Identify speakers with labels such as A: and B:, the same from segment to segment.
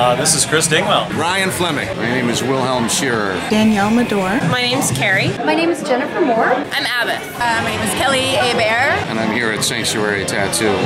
A: This is Chris Dingwell.
B: Ryan Fleming.
C: My name is Wilhelm Shearer.
D: Danielle Medor.
E: My name's Carrie.
F: My name is Jennifer Moore.
E: I'm Abbott. My name is Kelly Hebert.
C: And I'm here at Sanctuary Tattoo.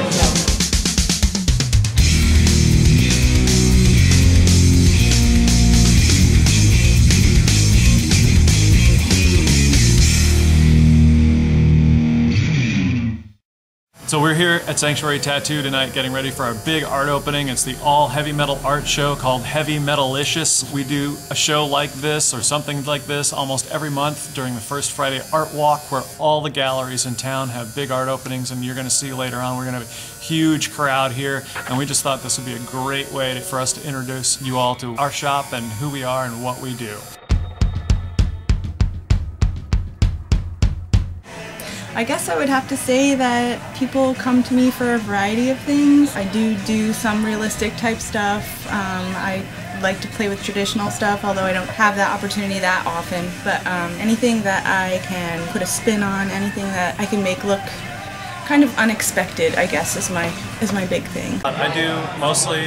A: So we're here at Sanctuary Tattoo tonight getting ready for our big art opening. It's the all heavy metal art show called Heavy Metal-iscious. We do a show like this or something like this almost every month during the first Friday Art Walk, where all the galleries in town have big art openings, and you're going to see later on we're going to have a huge crowd here, and we just thought this would be a great way for us to introduce you all to our shop and who we are and what we do.
D: I guess I would have to say that people come to me for a variety of things. I do some realistic type stuff. I like to play with traditional stuff, although I don't have that opportunity that often. But anything that I can put a spin on, anything that I can make look kind of unexpected, I guess, is my big thing.
A: I do mostly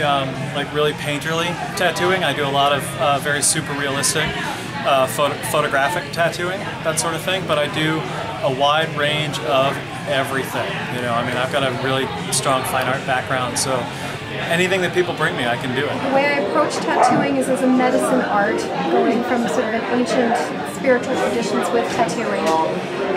A: like really painterly tattooing. I do a lot of very super realistic photographic tattooing, that sort of thing, but I do a wide range of everything. You know, I mean, I've got a really strong fine art background, so anything that people bring me, I can do it.
F: The way I approach tattooing is as a medicine art, going from sort of an ancient spiritual traditions with tattooing.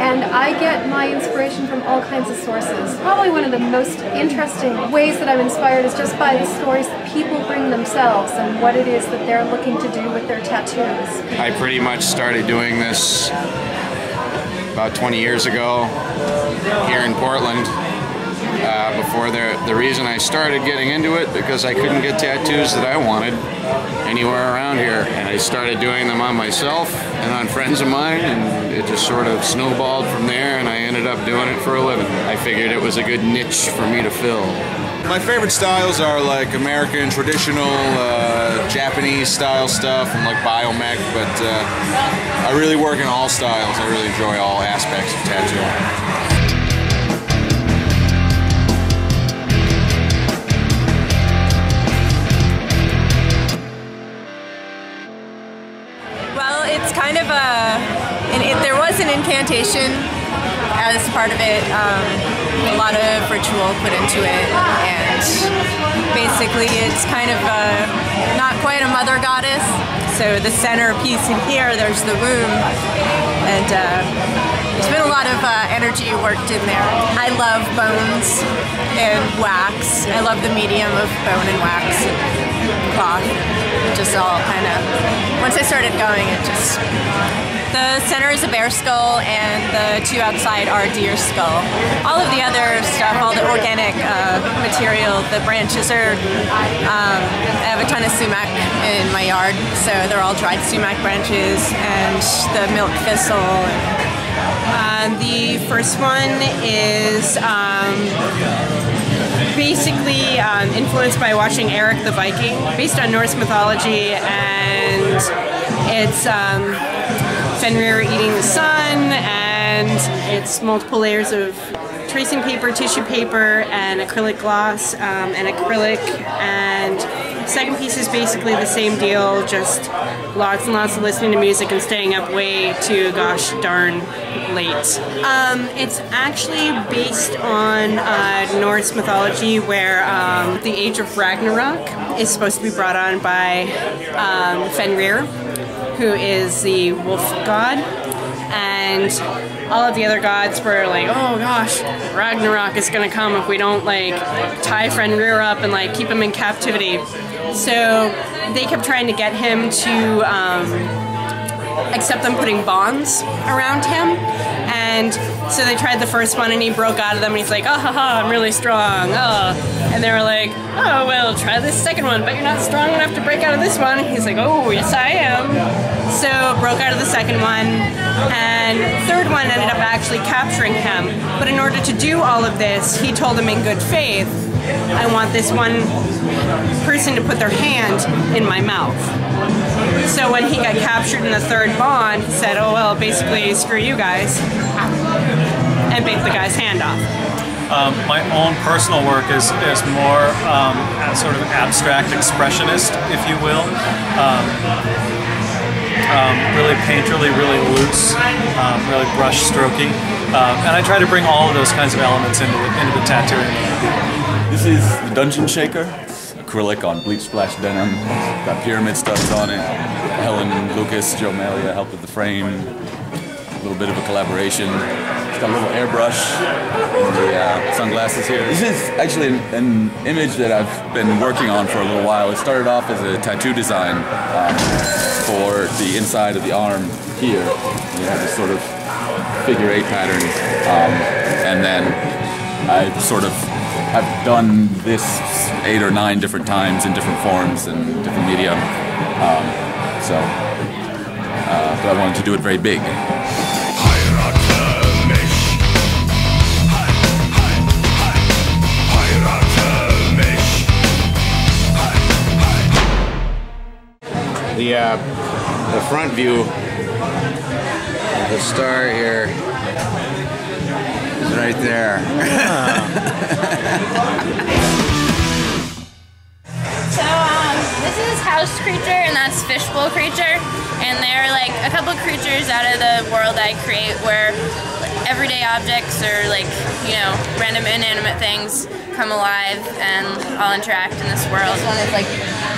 F: And I get my inspiration from all kinds of sources. Probably one of the most interesting ways that I'm inspired is just by the stories that people bring themselves and what it is that they're looking to do with their tattoos.
C: I pretty much started doing this about 20 years ago here in Portland. The reason I started getting into it because I couldn't get tattoos that I wanted anywhere around here, and I started doing them on myself and on friends of mine, and it just sort of snowballed from there, and I ended up doing it for a living. I figured it was a good niche for me to fill.
B: My favorite styles are like American, traditional, Japanese style stuff, and like biomech, but I really work in all styles. I really enjoy all aspects of tattooing.
E: Kind of there was an incantation as part of it, a lot of ritual put into it, and basically it's kind of not quite a mother goddess. So the centerpiece in here, there's the womb, and there's been a lot of energy worked in there. I love bones and wax. I love the medium of bone and wax and cloth. It just all kind of, once I started going, it just, the center is a bear skull and the two outside are deer skull. All of the other stuff, all the organic material, the branches are, I have a ton of sumac in my yard, so they're all dried sumac branches and the milk thistle. The first one is basically influenced by watching Eric the Viking, based on Norse mythology, and it's Fenrir eating the sun, and it's multiple layers of tracing paper, tissue paper, and acrylic gloss, and acrylic, and second piece is basically the same deal, just lots and lots of listening to music and staying up way too gosh darn late. It's actually based on Norse mythology, where the Age of Ragnarok is supposed to be brought on by Fenrir, who is the wolf god, and all of the other gods were like, oh gosh, Ragnarok is gonna come if we don't like tie Fenrir up and like keep him in captivity. So they kept trying to get him to accept them putting bonds around him, and so they tried the first one and he broke out of them and he's like, oh haha, I'm really strong, oh. And they were like, oh well, try this second one, but you're not strong enough to break out of this one. And he's like, oh yes I am. So broke out of the second one, and third one ended up actually capturing him. But in order to do all of this, he told them in good faith, I want this one person to put their hand in my mouth. So when he got captured in the third bond, he said, oh well, basically screw you guys, and bit the guy's hand off.
A: My own personal work is more sort of abstract expressionist, if you will. Really painterly, really loose, really brush strokey. And I try to bring all of those kinds of elements into the tattooing that I do.
G: This is the Dungeon Shaker. It's acrylic on bleach splash denim. Got pyramid studs on it. Helen Lucas, Joe Malia helped with the frame. A little bit of a collaboration. It's got a little airbrush in the sunglasses here. This is actually an image that I've been working on for a little while. It started off as a tattoo design for the inside of the arm here. You have this sort of figure 8 pattern, and then I sort of have done this 8 or 9 different times in different forms and different media. But I wanted to do it very big.
C: The front view of the star here is right there.
H: So this is house creature and that's fishbowl creature, and they're like a couple creatures out of the world I create where everyday objects or like, you know, random inanimate things come alive and all interact in this world. This one is like,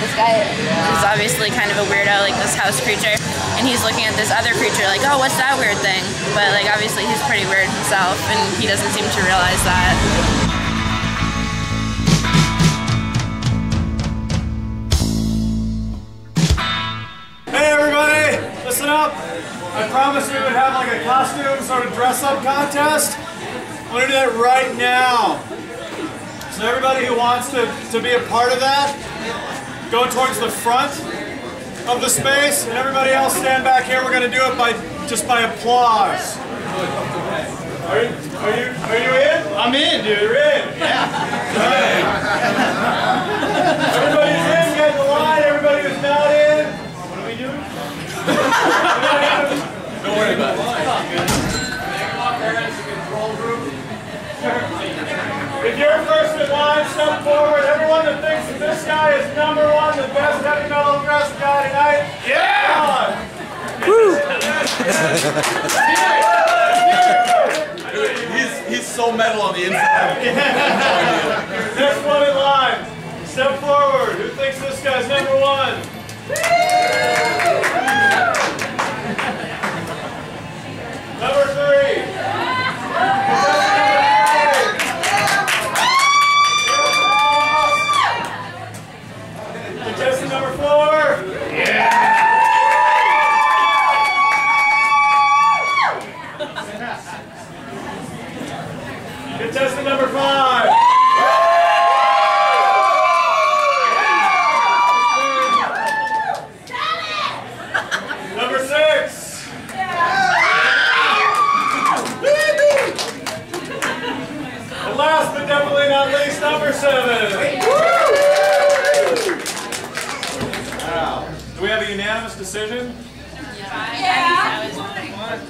H: this guy is obviously kind of a weirdo, like this house creature, and he's looking at this other creature like, oh, what's that weird thing? But like obviously he's pretty weird himself and he doesn't seem to realize that.
A: Hey everybody, listen up. I promised we would have like a costume sort of dress-up contest. I'm gonna do that right now. So everybody who wants to be a part of that, go towards the front of the space, and everybody else stand back here. We're gonna do it just by applause. Are you in? I'm in, dude. You're in. Yeah. Right. Everybody's in. Get in the line. Everybody who's not in. What are we doing? Don't worry about it. If you're first in line, step forward. Everyone that thinks that this guy is #1, the best heavy metal dressed guy tonight. Yeah! Woo!
G: He's so metal on the inside.
A: Next one in line. Step forward. Who thinks this guy's #1? Number 3. Contestant number 4. Yeah. Contestant number 5. Number 6. And last but definitely not least, number 7. Wow. Do we have a unanimous decision? Yeah.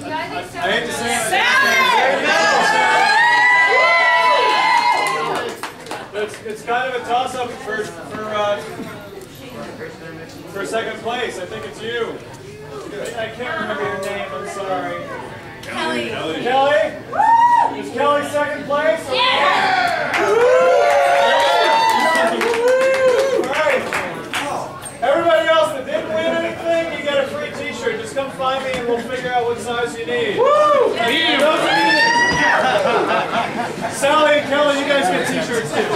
A: I hate to say it. It's kind of a toss-up for second place. I think it's you. I can't remember your name. I'm sorry. Kelly. Kelly? Is Kelly second place? Yeah! All right. Everybody else that didn't win anything, you get a free t-shirt. Just come find me and we'll figure out what size you need. Woo! Sally and Kelly, you guys get t-shirts too.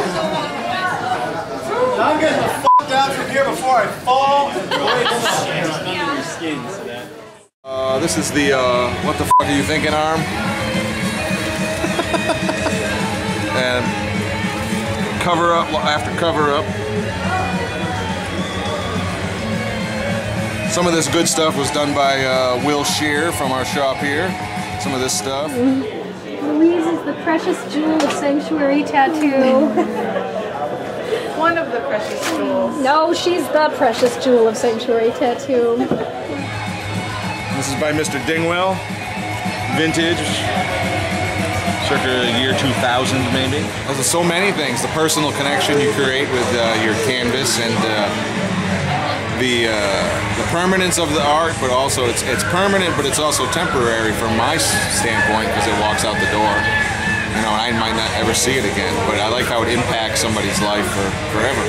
A: I'm getting the f*** out from here before I fall.
B: This is the what the f*** are you thinking arm? And cover up after cover up. Some of this good stuff was done by Will Shear from our shop here. Some of this stuff.
F: Louise is the precious jewel of Sanctuary Tattoo.
D: One of the precious jewels.
F: No, she's the precious jewel of Sanctuary Tattoo.
B: This is by Mr. Dingwell. Vintage.
I: circa year 2000 maybe?
B: There's so many things. The personal connection you create with your canvas, and the permanence of the art, but also it's permanent, but it's also temporary from my standpoint because it walks out the door. You know, I might not ever see it again, but I like how it impacts somebody's life forever.